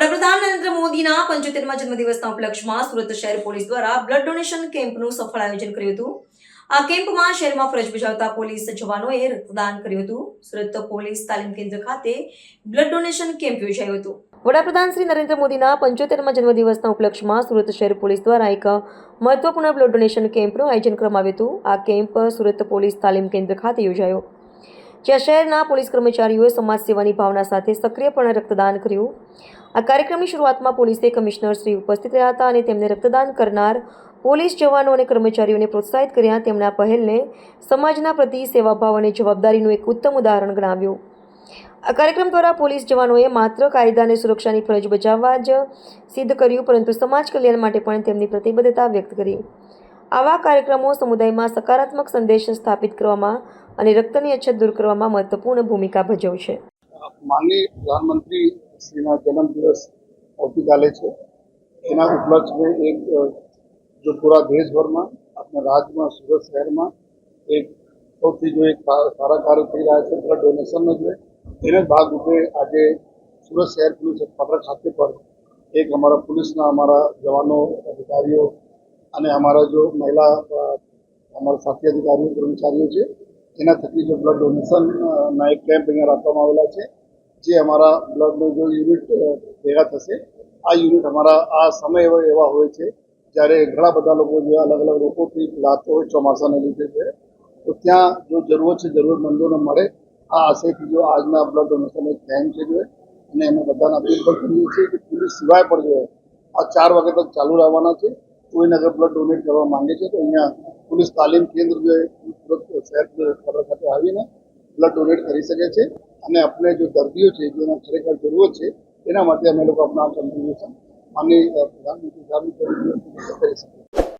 વડાપ્રધાન નરેન્દ્ર મોદીના 75મા જન્મદિવસના ઉપલક્ષમાં સુરત શહેર પોલીસ દ્વારા બ્લડ ડોનેશન કેમ્પનું સફળ આયોજન કર્યું હતું। આ કેમ્પમાં શહેરમાં ફરજ બજાવતા પોલીસ જવાનોએ રક્તદાન કર્યું હતું। સુરત પોલીસ તાલીમ કેન્દ્ર ખાતે બ્લડ ડોનેશન કેમ્પ યોજાયો હતો। વડાપ્રધાન શ્રી નરેન્દ્ર મોદીના 75મા જન્મદિવસના ઉપલક્ષમાં સુરત શહેર પોલીસ દ્વારા એક મહત્વપૂર્ણ બ્લડ ડોનેશન કેમ્પનું આયોજન કરવામાં આવ્યું હતું। આ કેમ્પ સુરત પોલીસ તાલીમ કેન્દ્ર ખાતે યોજાયો, જ્યાં શહેરના પોલીસ કર્મચારીઓએ સમાજ સેવાની ભાવના સાથે સક્રિયપણે રક્તદાન કર્યું। આ કાર્યક્રમની શરૂઆતમાં પોલીસે કમિશનર શ્રી ઉપસ્થિત રહ્યા હતા અને તેમને રક્તદાન કરનાર પોલીસ જવાનો અને કર્મચારીઓને પ્રોત્સાહિત કર્યા। તેમણે આ પહેલને સમાજના પ્રતિ સેવાભાવ અને જવાબદારીનું એક ઉત્તમ ઉદાહરણ ગણાવ્યું। આ કાર્યક્રમ દ્વારા પોલીસ જવાનોએ માત્ર કાયદા અને સુરક્ષાની ફરજ બજાવવા જ સિદ્ધ કર્યું, પરંતુ સમાજ કલ્યાણ માટે પણ તેમની પ્રતિબદ્ધતા વ્યક્ત કરી। આવા કાર્યક્રમો સમુદાયમાં સકારાત્મક સંદેશ સ્થાપિત કરવામાં અને રક્તની અછત દૂર કરવામાં મહત્વપૂર્ણ ભૂમિકા ભજવશે। माननीय प्रधानमंत्री श्रीना जन्मदिवस આવતીકાલે છે। એના ઉપલક્ષમાં એક જો પૂરા દેશભરમાં આપણા રાજ્યમાં સુરત શહેરમાં એક સૌથી જો એક સારા કાર્ય થઈ રહ્યા છે બ્લડ ડોનેશનનો જોઈએ, એના ભાગરૂપે આજે સુરત શહેર પોલીસ હેડક્વાર્ટર ખાતે પર એક અમારા પોલીસના અમારા જવાનો અધિકારીઓ અને અમારા જો મહિલા અમારા સાથી અધિકારીઓ કર્મચારીઓ છે એના થકી જો બ્લડ ડોનેશનના એક કેમ્પ અહીંયા રાખવામાં આવેલા છે। જે हमारा ब्लडનો जो યુનિટ ભેગા થશે, આ યુનિટ અમારા આ સમય એવા હોય છે જ્યારે ઘણા બધા લોકો જે અલગ અલગ રોગોથી પીડાતો હોય ચોમાસાને લીધે છે, તો ત્યાં જો જરૂરત છે જરૂરતમંદોને મળે, આ આશયથી જો આજના બ્લડ ડોનેશન એક કેમ્પ છે જોઈએ, અને અમે બધાને અપીલ પણ કરીએ છીએ કે પોલીસ સિવાય પણ જોઈએ આ 4 વાગે તક ચાલુ રહેવાના છે। કોઈને અગર બ્લડ ડોનેટ કરવા માંગે છે તો અહીંયા પોલીસ તાલીમ કેન્દ્ર જે સુરત શહેર ખાતે આવીને બ્લડ ડોનેટ કરી શકે છે અને આપણે જો દર્દીઓ છે જેને ખરેખર જરૂરત છે એના માટે અમે લોકો આપણા કોન્ટ્રીબ્યુશન માનનીય પ્રધાનમંત્રી સાહેબની કરી શકીએ।